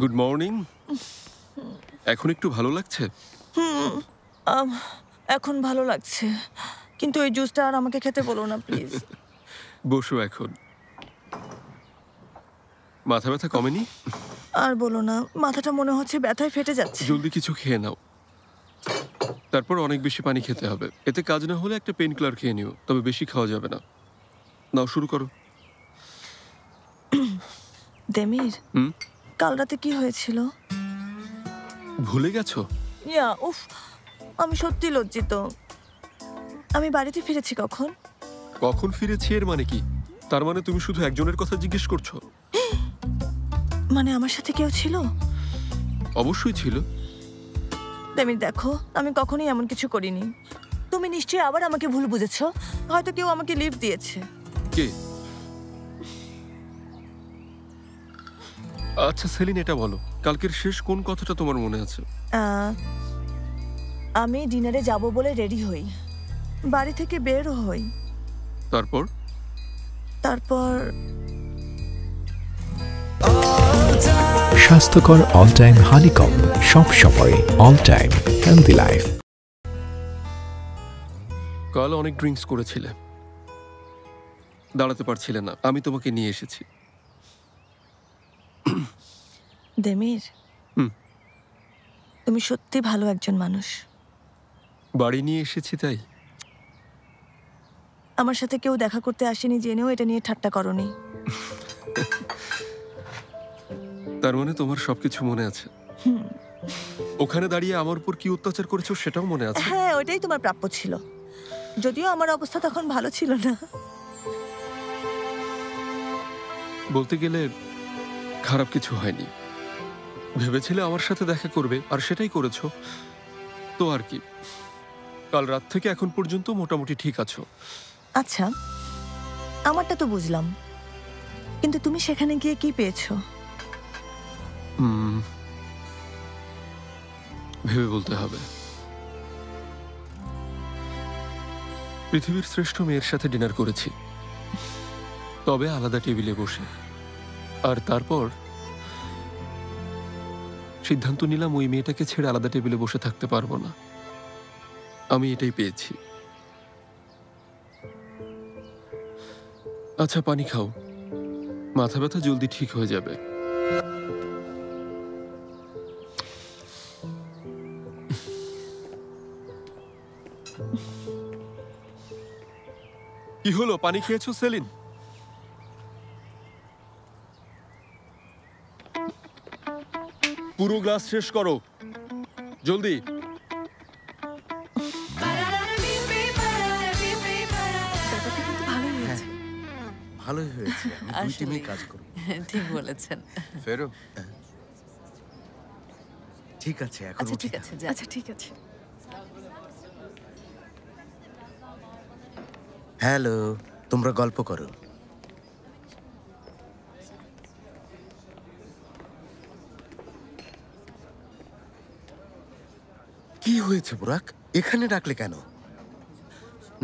Good morning. এখন একটু ভালো লাগছে? এখন ভালো লাগছে, কিন্তু এই জুসটা আর আমাকে খেতে বলো না প্লিজ। বসো এখন। মাথা ব্যথা কমেনি? আর বলো না, মাথাটা মনে হচ্ছে ব্যথায় ফেটে যাচ্ছে। জলদি কিছু খেয়ে নাও, তারপর অনেক বেশি পানি খেতে হবে। এতে কাজ না হলে একটা পেন কিলার খেয়ে নিও, তবে বেশি খাওয়া যাবে না। নাও, শুরু করো। দেমির, কাল রাতে কি হয়েছিল? ভুলে গেছো? উফ, আমি সত্যি লজ্জিত। আমি বাড়িতে ফিরেছি কখন? কখন ফিরেছি এর মানে কি? তার মানে তুমি শুধু একজনের কথা জিজ্ঞেস করছো? মানে আমার সাথে কেউ ছিল? অবশ্যই ছিল। দেমির দেখো, আমি কখনোই এমন কিছু করিনি। তুমি নিশ্চয়ই আবার আমাকে ভুল বুঝেছো। হয়তো কেউ আমাকে লিফট দিয়েছে। কে? আচ্ছা সেলিন, এটা বলো, কালকের শেষ কোন কথাটা তোমার মনে আছে? আমি ডিনারে যাব বলে রেডি হই, বাড়ি থেকে বের হই। তারপর? স্বাস্থ্যকর অল টাইম হানিকম, সব সময় অল টাইম হেলদি লাইফ। কাল অনেক ড্রিঙ্কস করেছিলে, দাঁড়াতে পারছিলে না, আমি তোমাকে নিয়ে এসেছি। দেমির, তুমি সত্যি ভালো একজন মানুষ। বাড়ি নিয়ে এসেছি তাই? আমার সাথে কেউ দেখা করতে আসেনি জেনেও এটা নিয়ে ঠাট্টা করনি। তার মানে তোমার সবকিছু মনে আছে? ওখানে দাঁড়িয়ে আমার উপর কি অত্যাচার করেছো সেটাও মনে আছে? হ্যাঁ, ওইটাই তোমার প্রাপ্য ছিল, যদিও আমার অবস্থা তখন ভালো ছিল না। বলতে গেলে খারাপ কিছু হয়নি। ভেবেছিলে আমার সাথে দেখা করবে, আর সেটাই করেছো। তো আর কি, কাল রাত থেকে এখন পর্যন্ত মোটামুটি ঠিক আছো। আচ্ছা, আমারটা তো বুঝলাম, কিন্তু তুমি সেখানে গিয়ে কি পেয়েছো? ভেবে বলতে হবে। পৃথিবীর শ্রেষ্ঠ মেয়ের সাথে ডিনার করেছি, তবে আলাদা টেবিলে বসে। আর তারপর সিদ্ধান্ত নিলাম ওই মেয়েটাকে ছেড়ে আলাদা টেবিলে বসে থাকতে পারবো না। আমি এটাই পেয়েছি। আচ্ছা, পানি খাও, মাথা ব্যথা জলদি ঠিক হয়ে যাবে। কি হলো, পানি খেয়েছো সেলিন? পুরো গ্লাস শেষ করো, জলদি। ভালোই হয়েছে, আমি দুই টিমেই কাজ করব। ঠিক বলেছেন। ফেরো। ঠিক আছে, এখন আচ্ছা উঠি ঠিক না। আছে, যান। আচ্ছা ঠিক আছে। হ্যালো, তোমরা গল্প করো। কি হয়েছে বুরাক, এখানে ডাকলে কেন?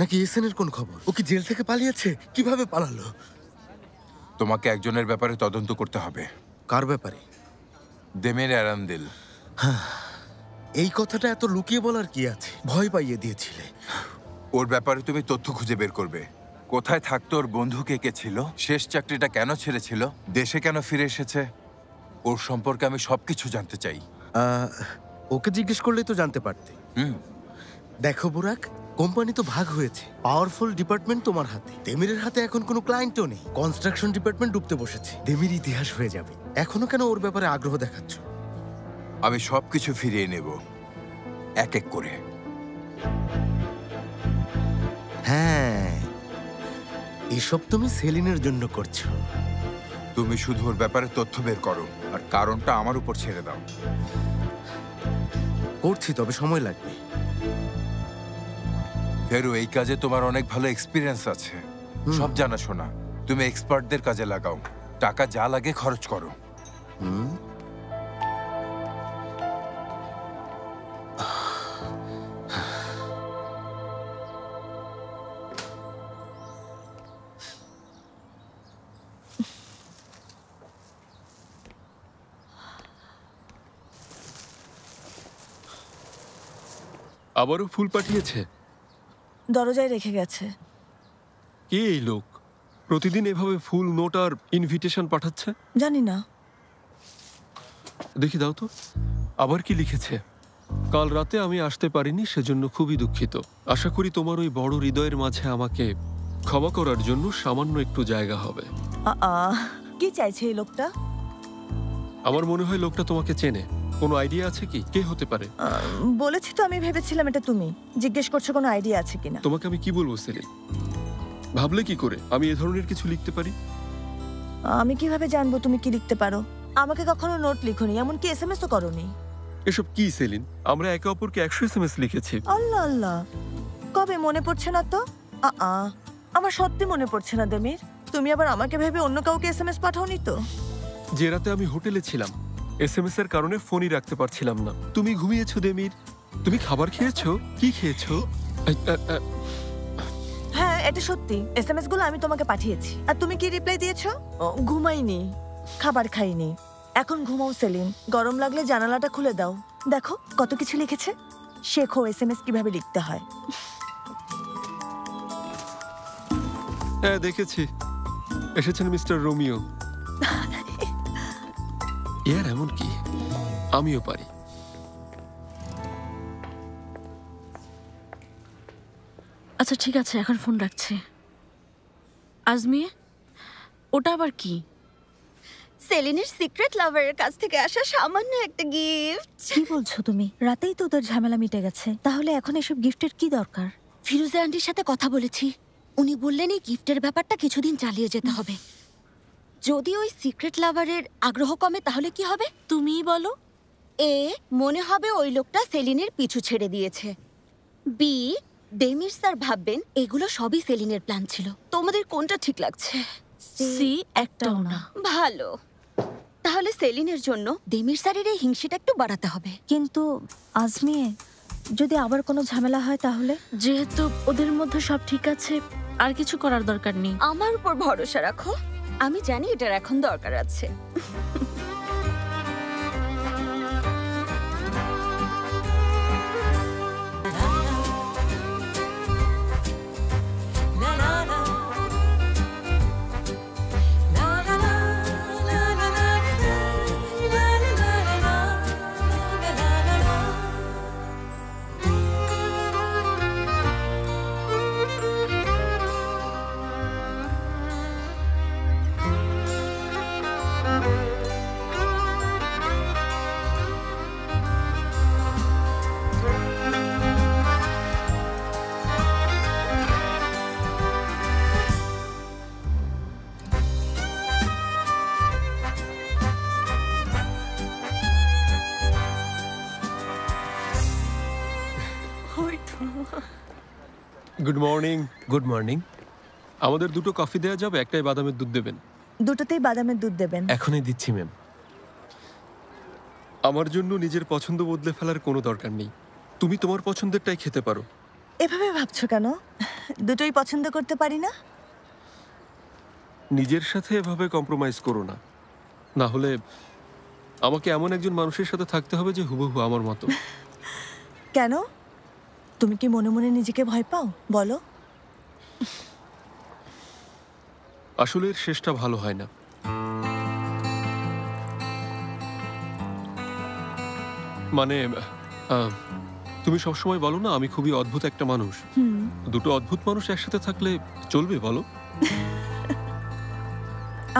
নাকি এসএনের কোন খবর? ও কি জেল থেকে পালিয়েছে? কিভাবে পালালো? তোমাকে একজনের ব্যাপারে তদন্ত করতে হবে। কার ব্যাপারে? দেমির এরান্দিল। এই কথাটা এত লুকিয়ে বলার কি আছে? ভয় পাইয়ে দিয়েছিলে। ওর ব্যাপারে তুমি তথ্য খুঁজে বের করবে। কোথায় থাকতো, ওর বন্ধু কে কে ছিল, শেষ চাকরিটা কেন ছেড়েছিল, দেশে কেন ফিরে এসেছে, ওর সম্পর্কে আমি সবকিছু জানতে চাই। ওকে জিজ্ঞেস করলেই তো জানতে পারতে। দেখো বুরাক, কোম্পানি তো ভাগ হয়েছে, পাওয়ারফুল ডিপার্টমেন্ট তোমার হাতে। দেমিরের হাতে এখন কোনো ক্লায়েন্টও নেই, কনস্ট্রাকশন ডিপার্টমেন্ট ডুবতে বসেছে। দেমির ইতিহাস হয়ে যাবে। এখনো কেন ওর ব্যাপারে আগ্রহ দেখাচ্ছ? আমি সবকিছু ফিরিয়ে নেব, এক এক করে। হ্যাঁ, এসব তুমি সেলিনের জন্য করছো। তুমি শুধু ওর ব্যাপারে তথ্য বের করো, আর কারণটা আমার উপর ছেড়ে দাও। করছি, তবে সময় লাগবে। ফেরু, এই কাজে তোমার অনেক ভালো এক্সপিরিয়েন্স আছে, সব জানাশোনা। তুমি এক্সপার্টদের কাজে লাগাও, টাকা যা লাগে খরচ করো। আবারও ফুল পাঠিয়েছে? দরজায় রেখে গেছে। কে এই লোক? প্রতিদিন এভাবে ফুল, নোট আর ইনভিটেশন পাঠাচ্ছে। জানি না। দেখি দাও তো, আবার কি লিখেছে? কাল রাতে আমি আসতে পারিনি, সেজন্য খুবই দুঃখিত। আশা করি তোমার ওই বড় হৃদয়ের মাঝে আমাকে ক্ষমা করার জন্য সামান্য একটু জায়গা হবে। কি চাইছে এই লোকটা? আমার মনে হয় লোকটা তোমাকে চেনে। কোনো আইডিয়া আছে কি কে হতে পারে? বলেছি তো, আমি ভেবেছিলাম এটা তুমি। জিজ্ঞেস করছো কোনো আইডিয়া আছে কিনা। তোমাকে আমি কি বলবো সেলিন? ভাবলে কি করে আমি এ ধরনের কিছু লিখতে পারি? আমি কিভাবে জানবো তুমি কি লিখতে পারো? আমাকে কখনো নোট লিখোনি, এমনকি এসএমএস তো করোনি। এসব কি সেলিন? আমরা একে অপরকে 100 SMS লিখেছি। আল্লাহ আল্লাহ, কবে? মনে পড়ছে না তো। আমার সত্যি মনে পড়ছে না দেমির। তুমি আবার আমাকে ভেবে অন্য কাউকে এসএমএস পাঠাওনি তো? যে রাতে আমি হোটেলে ছিলাম, SMS এর কারণে ফোনই রাখতে পারছিলাম না। তুমি ঘুমিয়েছো দেমির। তুমি খাবার খেয়েছো? কি খেয়েছো? হ্যাঁ, এটা সত্যি। এসএমএস গুলো আমি তোমাকে পাঠিয়েছি। আর তুমি কি রিপ্লাই দিয়েছো? ঘুমাইনি, খাবার খাইনি। এখন ঘুমাও সেলিন। গরম লাগলে জানালাটা খুলে দাও। দেখো কত কিছু লিখেছে। শেখো এসএমএস কিভাবে লিখতে হয়। হ্যাঁ, দেখেছি। এসেছেন মিস্টার রোমিও। ইয়ার এমন কি, আমিও পারি। আচ্ছা ঠিক আছে, এখন ফোন রাখছি। আজমি, ওটা আবার কি? সেলিনের সিক্রেট লাভারের কাছ থেকে আসা সামান্য একটা গিফট। কি বলছো তুমি? রাতেই তো ওদের ঝামেলা মিটে গেছে, তাহলে এখন এসব গিফটের কি দরকার? ফিরোজা আন্টির সাথে কথা বলেছি। উনি বললেন এই গিফটের ব্যাপারটা কিছুদিন চালিয়ে যেতে হবে। যদি ওই সিক্রেট লাভারের আগ্রহ কমে তাহলে কি হবে তুমিই বলো। এ, মনে হবে ওই লোকটা সেলিনের পিছু ছেড়ে দিয়েছে। বি, দেমির স্যার ভাববেন এগুলো সবই সেলিনের প্ল্যান ছিল। তোমাদের কোনটা ঠিক লাগছে? সি, একটাও না। ভালো, তাহলে সেলিনের জন্য দেমির স্যারের এই হিংসেটা একটু বাড়াতে হবে। কিন্তু আজমিয়ে, যদি আবার কোনো ঝামেলা হয় তাহলে? যেহেতু ওদের মধ্যে সব ঠিক আছে, আর কিছু করার দরকার নেই। আমার উপর ভরসা রাখো, আমি জানি এটার এখন দরকার আছে। Good morning. Good morning. আমাদের দুটো কফি দেওয়া যাবে? একটাই বাদামের দুধ দেবেন। দুটোতেই বাদামের দুধ দেবেন। এখনই দিচ্ছি ম্যাম। আমার জন্য নিজের পছন্দ বদলে ফেলার কোনো দরকার নেই। তুমি তোমার পছন্দেরটাই খেতে পারো। এভাবে ভাবছো কেন? দুটোই পছন্দ করতে পারি না? নিজের সাথে এভাবে কম্প্রোমাইজ করো না, না হলে আমাকে এমন একজন মানুষের সাথে থাকতে হবে যে হুবহু আমার মতো। কেন? তুমি কি মনে মনে নিজেকে ভয় পাও? বলো। আসলে এর শেষটা ভালো হয় না। মানে তুমি সবসময় বলো না আমি খুবই অদ্ভুত একটা মানুষ। দুটো অদ্ভুত মানুষ একসাথে থাকলে চলবে বলো?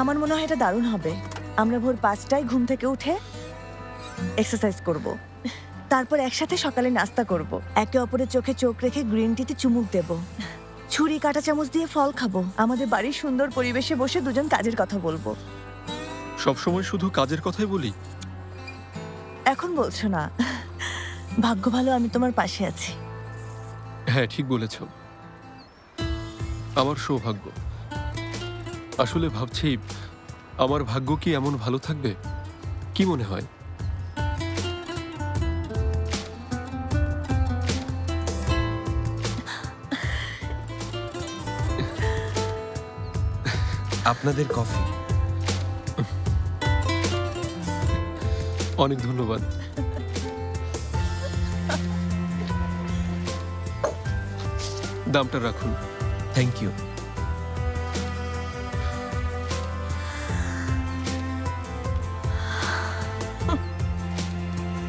আমার মনে হয় এটা দারুণ হবে। আমরা ভোর 5টায় ঘুম থেকে উঠে এক্সারসাইজ করব, তারপর একসাথে সকালে নাস্তা করব, একে অপরের চোখে চোখ রেখে গ্রিন টিতে চুমুক দেব, ছুরি কাঁটা চামচ দিয়ে ফল খাবো, আমাদের বাড়ির সুন্দর পরিবেশে বসে দুজন কাজের কথা বলবো। সবসময় শুধু কাজের কথাই বলি। এখন বলছো না? ভাগ্য ভালো আমি তোমার পাশে আছি। হ্যাঁ, ঠিক বলেছ। আমার সৌভাগ্য। আসলে ভাবছি আমার ভাগ্য কি এমন ভালো থাকবে? কি মনে হয়? আপনাদের কফি। অনেক ধন্যবাদ। দামটা রাখুন। Thank you.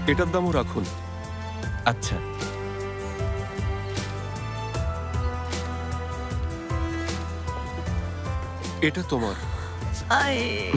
এটার দামও রাখুন। আচ্ছা। এটা তোমার। আয়